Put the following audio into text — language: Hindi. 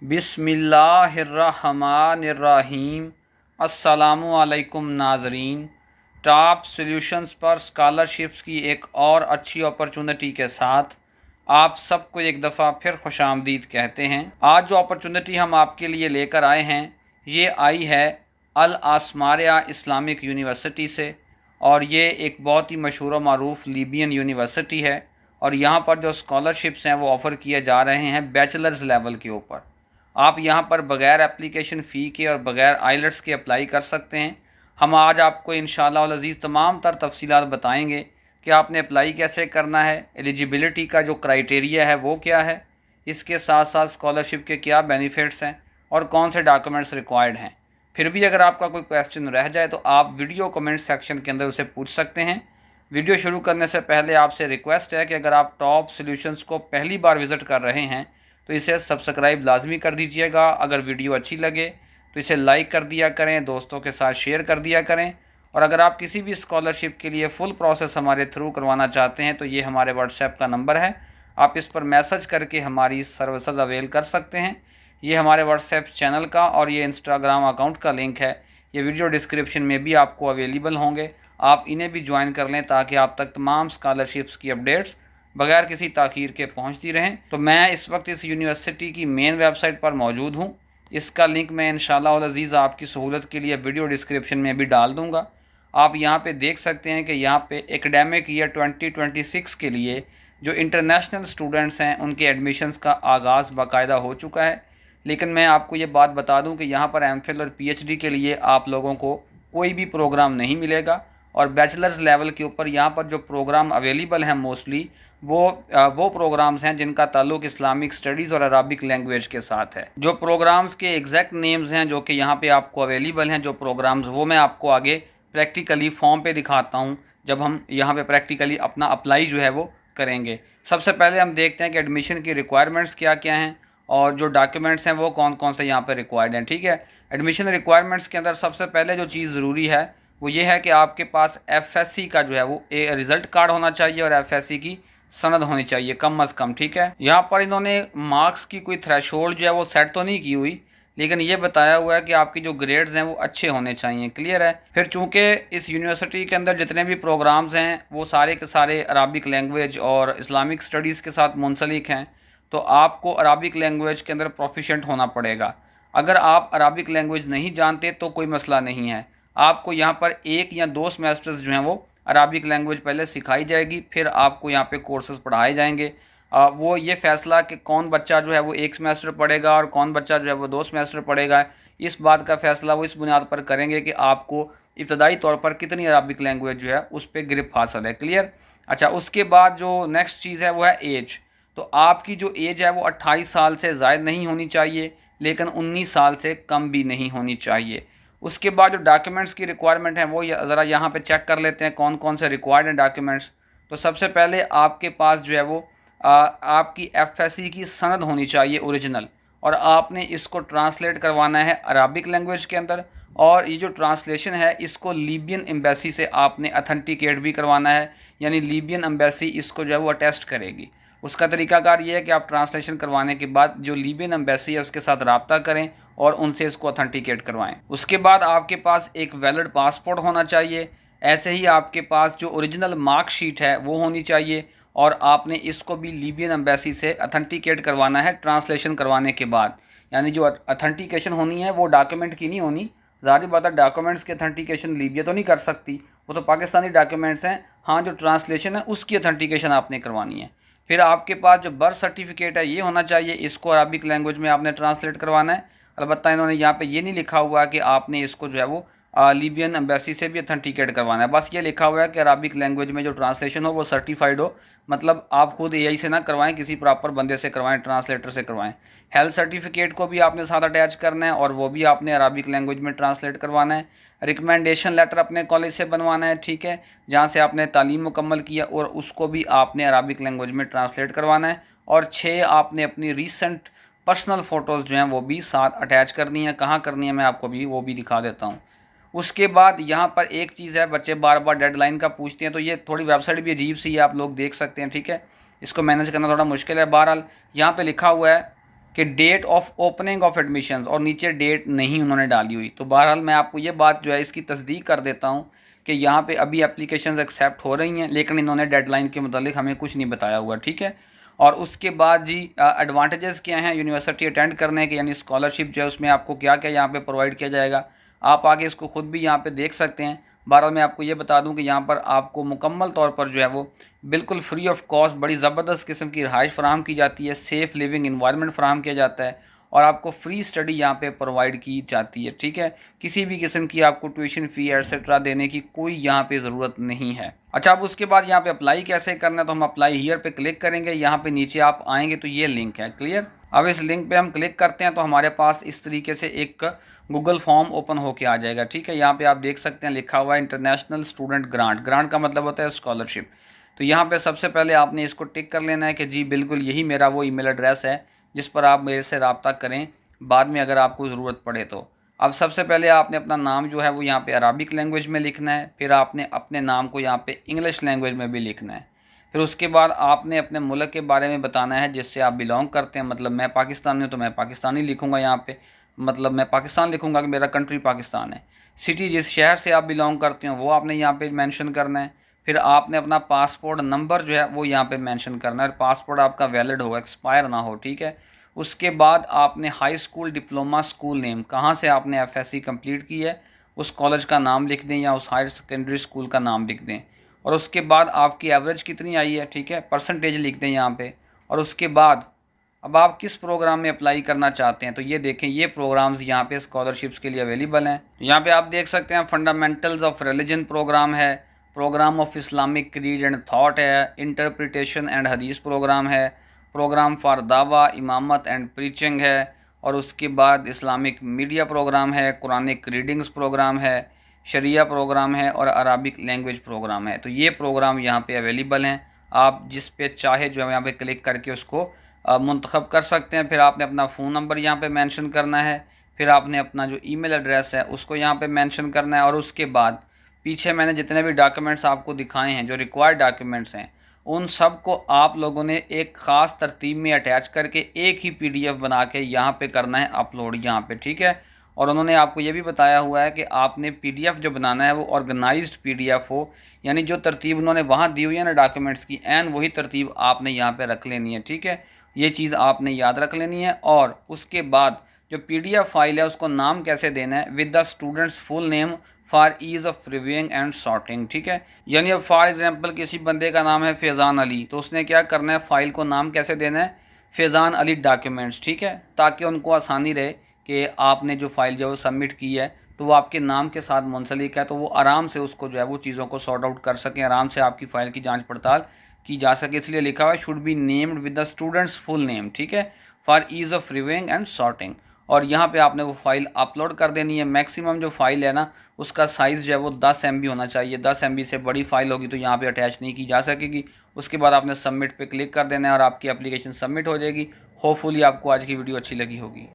बिस्मिल्लाहिर्रहमानिर्रहीम। अस्सलामु अलैकुम नाज़रीन। टॉप सॉल्यूशंस पर स्कॉलरशिप्स की एक और अच्छी अपॉर्चुनिटी के साथ आप सबको एक दफ़ा फिर खुशामदीद कहते हैं। आज जो अपॉर्चुनिटी हम आपके लिए लेकर आए हैं ये आई है अल आसमारिया इस्लामिक यूनिवर्सिटी से, और ये एक बहुत ही मशहूर व मारूफ़ लीबियन यूनिवर्सिटी है। और यहाँ पर जो स्कॉलरशिप्स हैं वो ऑफ़र किए जा रहे हैं बैचलर्स लेवल के ऊपर। आप यहाँ पर बग़ैर एप्लीकेशन फ़ी के और बग़ैर आइलेट्स के अप्लाई कर सकते हैं। हम आज आपको इंशाअल्लाह अल अज़ीज़ तमाम तर तफसीलात बताएंगे कि आपने अप्लाई कैसे करना है, एलिजिबिलिटी का जो क्राइटेरिया है वो क्या है, इसके साथ साथ स्कॉलरशिप के क्या बेनिफिट्स हैं और कौन से डॉक्यूमेंट्स रिक्वायर्ड हैं। फिर भी अगर आपका कोई क्वेश्चन रह जाए तो आप वीडियो कमेंट सेक्शन के अंदर उसे पूछ सकते हैं। वीडियो शुरू करने से पहले आपसे रिक्वेस्ट है कि अगर आप टॉप सॉल्यूशंस को पहली बार विज़िट कर रहे हैं तो इसे सब्सक्राइब लाजमी कर दीजिएगा। अगर वीडियो अच्छी लगे तो इसे लाइक कर दिया करें, दोस्तों के साथ शेयर कर दिया करें। और अगर आप किसी भी स्कॉलरशिप के लिए फ़ुल प्रोसेस हमारे थ्रू करवाना चाहते हैं तो ये हमारे व्हाट्सएप का नंबर है, आप इस पर मैसेज करके हमारी सर्विसेज अवेल कर सकते हैं। ये हमारे व्हाट्सएप चैनल का और ये इंस्टाग्राम अकाउंट का लिंक है, ये वीडियो डिस्क्रिप्शन में भी आपको अवेलेबल होंगे। आप इन्हें भी ज्वाइन कर लें ताकि आप तक तमाम स्कॉलरशिप्स की अपडेट्स बगैर किसी ताख़ीर के पहुंचती रहें। तो मैं इस वक्त इस यूनिवर्सिटी की मेन वेबसाइट पर मौजूद हूं। इसका लिंक मैं इंशाअल्लाह अल अज़ीज़ आपकी सहूलत के लिए वीडियो डिस्क्रिप्शन में भी डाल दूंगा। आप यहां पे देख सकते हैं कि यहां पे एकेडमिक ईयर 2026 के लिए जो इंटरनेशनल स्टूडेंट्स हैं उनके एडमिशन्स का आगाज़ बाकायदा हो चुका है। लेकिन मैं आपको ये बात बता दूँ कि यहाँ पर एमफिल और पीएचडी के लिए आप लोगों को कोई भी प्रोग्राम नहीं मिलेगा। और बैचलर्स लेवल के ऊपर यहाँ पर जो प्रोग्राम अवेलेबल हैं मोस्टली वो प्रोग्राम्स हैं जिनका ताल्लुक़ इस्लामिक स्टडीज़ और अरबिक लैंग्वेज के साथ है। जो प्रोग्राम्स के एग्जैक्ट नेम्स हैं जो कि यहाँ पे आपको अवेलेबल हैं जो प्रोग्राम्स, वो मैं आपको आगे प्रैक्टिकली फॉर्म पे दिखाता हूँ जब हम यहाँ पे प्रैक्टिकली अपना अप्लाई जो है वो करेंगे। सबसे पहले हम देखते हैं कि एडमिशन की रिक्वायरमेंट्स क्या क्या हैं और जो डॉक्यूमेंट्स हैं वो कौन कौन से यहाँ पर रिक्वायर्ड हैं। ठीक है, एडमिशन रिक्वायरमेंट्स के अंदर सबसे पहले जो चीज़ ज़रूरी है वो ये है कि आपके पास एफएससी का जो है वो रिज़ल्ट कार्ड होना चाहिए और एफएससी की सनद होनी चाहिए कम अज़ कम। ठीक है, यहाँ पर इन्होंने मार्क्स की कोई थ्रेशोल्ड जो है वो सेट तो नहीं की हुई, लेकिन ये बताया हुआ है कि आपकी जो ग्रेड्स हैं वो अच्छे होने चाहिए। क्लियर है। फिर चूँकि इस यूनिवर्सिटी के अंदर जितने भी प्रोग्राम्स हैं वो सारे के सारे अरबिक लैंग्वेज और इस्लामिक स्टडीज़ के साथ मुंसलिक हैं, तो आपको अरबिक लैंग्वेज के अंदर प्रोफिशेंट होना पड़ेगा। अगर आप अरबिक लैंग्वेज नहीं जानते तो कोई मसला नहीं है, आपको यहाँ पर 1 या 2 सेमेस्टर्स जो हैं वो अरबिक लैंग्वेज पहले सिखाई जाएगी, फिर आपको यहाँ पे कोर्सेज़ पढ़ाए जाएंगे। वो ये फ़ैसला कि कौन बच्चा जो है वो 1 सेमेस्टर पढ़ेगा और कौन बच्चा जो है वो 2 सेमेस्टर पढ़ेगा, इस बात का फ़ैसला वो इस बुनियाद पर करेंगे कि आपको इब्तदाई तौर पर कितनी अरबिक लैंग्वेज जो है उस पर ग्रिप हासिल है। क्लियर। अच्छा, उसके बाद जो नेक्स्ट चीज़ है वो है एज। तो आपकी जो एज है वो 28 साल से ज़ायद नहीं होनी चाहिए, लेकिन 19 साल से कम भी नहीं होनी चाहिए। उसके बाद जो डॉक्यूमेंट्स की रिक्वायरमेंट है वो ज़रा यहाँ पे चेक कर लेते हैं कौन कौन से रिक्वायर्ड हैं डॉक्यूमेंट्स। तो सबसे पहले आपके पास जो है वो आपकी एफएससी की सनद होनी चाहिए ओरिजिनल, और आपने इसको ट्रांसलेट करवाना है अरबिक लैंग्वेज के अंदर। और ये जो ट्रांसलेशन है इसको लीबियन एम्बेसी से आपने अथेंटिकेट भी करवाना है, यानी लीबियन एम्बेसी इसको जो है वो अटेस्ट करेगी। उसका तरीकाकार ये है कि आप ट्रांसलेशन करवाने के बाद जो लीबियन एम्बेसी है उसके साथ रब्ता करें और उनसे इसको अथेंटिकेट करवाएं। उसके बाद आपके पास एक वैलिड पासपोर्ट होना चाहिए। ऐसे ही आपके पास जो ओरिजिनल मार्कशीट है वो होनी चाहिए, और आपने इसको भी लीबियन एम्बेसी से अथेंटिकेट करवाना है ट्रांसलेशन करवाने के बाद। यानी जो अथेंटिकेशन होनी है वो डॉक्यूमेंट की नहीं होनी। ज़ाहिर बात है डॉक्यूमेंट्स की अथेंटिकेशन लीबिया तो नहीं कर सकती, वो तो पाकिस्तानी डॉक्यूमेंट्स हैं। हाँ, जो ट्रांसलेशन है उसकी अथेंटिकेशन आपने करवानी है। फिर आपके पास जो बर्थ सर्टिफिकेट है ये होना चाहिए, इसको अरबिक लैंग्वेज में आपने ट्रांसलेट करवाना है। अलबत्ता इन्होंने यहाँ पे ये नहीं लिखा हुआ कि आपने इसको जो है वो लीबियन एम्बेसी से भी अथेंटिकेट करवाना है। बस ये लिखा हुआ है कि अरबिक लैंग्वेज में जो ट्रांसलेशन हो वो सर्टिफाइड हो, मतलब आप खुद एआई से ना करवाएं, किसी प्रॉपर बंदे से करवाएं, ट्रांसलेटर से करवाएं। हेल्थ सर्टिफिकेट को भी आपने साथ अटैच करना है और वो भी आपने अरबिक लैंग्वेज में ट्रांसलेट करवाना है। रिकमेंडेशन लेटर अपने कॉलेज से बनवाना है, ठीक है, जहाँ से आपने तालीम मुकम्मल किया, और उसको भी आपने अरबिक लैंग्वेज में ट्रांसलेट करवाना है। और 6 आपने अपनी रीसेंट पर्सनल फ़ोटोज़ जो हैं वो भी साथ अटैच करनी है। कहाँ करनी है मैं आपको भी वो भी दिखा देता हूँ। उसके बाद यहाँ पर एक चीज़ है, बच्चे बार बार डेडलाइन का पूछते हैं, तो ये थोड़ी वेबसाइट भी अजीब सी है, आप लोग देख सकते हैं। ठीक है, इसको मैनेज करना थोड़ा मुश्किल है। बहरहाल यहाँ पे लिखा हुआ है कि date of opening of admissions, और नीचे डेट नहीं उन्होंने डाली हुई। तो बहरहाल मैं आपको ये बात जो है इसकी तस्दीक कर देता हूँ कि यहाँ पे अभी एप्लीकेशंस एक्सेप्ट हो रही हैं, लेकिन इन्होंने डेडलाइन के मुतालिक हमें कुछ नहीं बताया हुआ, ठीक है। और उसके बाद जी एडवांटेजेस क्या हैं यूनिवर्सिटी अटेंड करने के, यानी स्कॉलरशिप जो है उसमें आपको क्या क्या यहाँ पे प्रोवाइड किया जाएगा, आप आगे इसको खुद भी यहाँ पे देख सकते हैं। बहरहाल मैं आपको ये बता दूं कि यहाँ पर आपको मुकम्मल तौर पर जो है वो बिल्कुल फ्री ऑफ कॉस्ट बड़ी ज़बरदस्त किस्म की रिहाइश फराहम की जाती है, सेफ़ लिविंग इन्वायरमेंट फराहम किया जाता है, और आपको फ्री स्टडी यहाँ पे प्रोवाइड की जाती है, ठीक है। किसी भी किस्म की आपको ट्यूशन फ़ी एटसेट्रा देने की कोई यहाँ पे ज़रूरत नहीं है। अच्छा, अब उसके बाद यहाँ पे अप्लाई कैसे करना है, तो हम अप्लाई हियर पे क्लिक करेंगे। यहाँ पे नीचे आप आएंगे तो ये लिंक है, क्लियर। अब इस लिंक पे हम क्लिक करते हैं तो हमारे पास इस तरीके से एक गूगल फॉर्म ओपन होके आ जाएगा, ठीक है। यहाँ पे आप देख सकते हैं लिखा हुआ है इंटरनेशनल स्टूडेंट ग्रांट, ग्रांट का मतलब होता है स्कॉलरशिप। तो यहाँ पे सबसे पहले आपने इसको टिक कर लेना है कि जी बिल्कुल यही मेरा वो ईमेल एड्रेस है जिस पर आप मेरे से रब्ता करें बाद में अगर आपको ज़रूरत पड़े तो। अब सबसे पहले आपने अपना नाम जो है वो यहाँ पे अरबिक लैंग्वेज में लिखना है, फिर आपने अपने नाम को यहाँ पे इंग्लिश लैंग्वेज में भी लिखना है। फिर उसके बाद आपने अपने मुल्क के बारे में बताना है जिससे आप बिलोंग करते हैं। मतलब मैं पाकिस्तानी हूँ तो मैं पाकिस्तानी लिखूँगा यहाँ पे, मतलब मैं पाकिस्तान लिखूँगा कि मेरा कंट्री पाकिस्तान है। सिटी जिस शहर से आप बिलोंग करते हो वो आपने यहाँ पे मेंशन करना है। फिर आपने अपना पासपोर्ट नंबर जो है वो यहाँ पे मेंशन करना है, और पासपोर्ट आपका वैलिड हो, एक्सपायर ना हो, ठीक है। उसके बाद आपने high school diploma school name, कहाँ से आपने एफएससी कंप्लीट की है उस कॉलेज का नाम लिख दें या उस हायर सेकेंडरी स्कूल का नाम लिख दें। और उसके बाद आपकी एवरेज कितनी आई है, ठीक है, परसेंटेज लिख दें यहाँ पे। और उसके बाद अब आप किस प्रोग्राम में अप्लाई करना चाहते हैं, तो ये देखें ये प्रोग्राम्स यहाँ पे स्कॉलरशिप्स के लिए अवेलेबल हैं। यहाँ पे आप देख सकते हैं फंडामेंटल्स ऑफ रिलीजन प्रोग्राम है, program of Islamic creed and thought है, इंटरप्रिटेशन एंड हदीस प्रोग्राम है, प्रोग्राम फॉर दावा इमामत एंड प्रीचिंग है, और उसके बाद इस्लामिक मीडिया प्रोग्राम है, कुरानिक रीडिंग्स प्रोग्राम है, शरिया प्रोग्राम है, और अरबिक लैंग्वेज प्रोग्राम है। तो ये प्रोग्राम यहाँ पे अवेलेबल हैं, आप जिस पे चाहे जो है यहाँ पे क्लिक करके उसको मुंतखब कर सकते हैं। फिर आपने अपना फ़ोन नंबर यहाँ पे मेंशन करना है, फिर आपने अपना जो ईमेल एड्रेस है उसको यहाँ पे मेंशन करना है, और उसके बाद पीछे मैंने जितने भी डॉक्यूमेंट्स आपको दिखाए हैं जो रिक्वायर्ड डॉक्यूमेंट्स हैं उन सब को आप लोगों ने एक ख़ास तरतीब में अटैच करके एक ही पीडीएफ बना के यहाँ पे करना है अपलोड यहाँ पे, ठीक है। और उन्होंने आपको ये भी बताया हुआ है कि आपने पीडीएफ जो बनाना है वो ऑर्गेनाइज्ड पीडीएफ हो, यानी जो तरतीब उन्होंने वहाँ दी हुई है ना डॉक्यूमेंट्स की, एन वही तरतीब आपने यहाँ पे रख लेनी है, ठीक है। ये चीज़ आपने याद रख लेनी है। और उसके बाद जो पीडीएफ फाइल है उसको नाम कैसे देना है, with the students full name for ease of reviewing and sorting, ठीक है। यानी अब फॉर एग्जांपल किसी बंदे का नाम है फैज़ान अली, तो उसने क्या करना है, फ़ाइल को नाम कैसे देना है, फैज़ान अली डॉक्यूमेंट्स, ठीक है, ताकि उनको आसानी रहे कि आपने जो फ़ाइल जो है वो सबमिट की है तो वो आपके नाम के साथ मुंसलिक है, तो वो आराम से उसको जो है वो चीज़ों को सॉर्ट आउट कर सकें, आराम से आपकी फ़ाइल की जाँच पड़ताल की जा सके। इसलिए लिखा हुआ है should be named with the students full name, ठीक है, for ease of reviewing and sorting. और यहाँ पे आपने वो फ़ाइल अपलोड कर देनी है। मैक्सिमम जो फ़ाइल है ना उसका साइज़ जो है वो 10 MB होना चाहिए, 10 MB से बड़ी फ़ाइल होगी तो यहाँ पे अटैच नहीं की जा सकेगी। उसके बाद आपने सबमिट पे क्लिक कर देना है और आपकी एप्लीकेशन सबमिट हो जाएगी। होपफुली आपको आज की वीडियो अच्छी लगी होगी।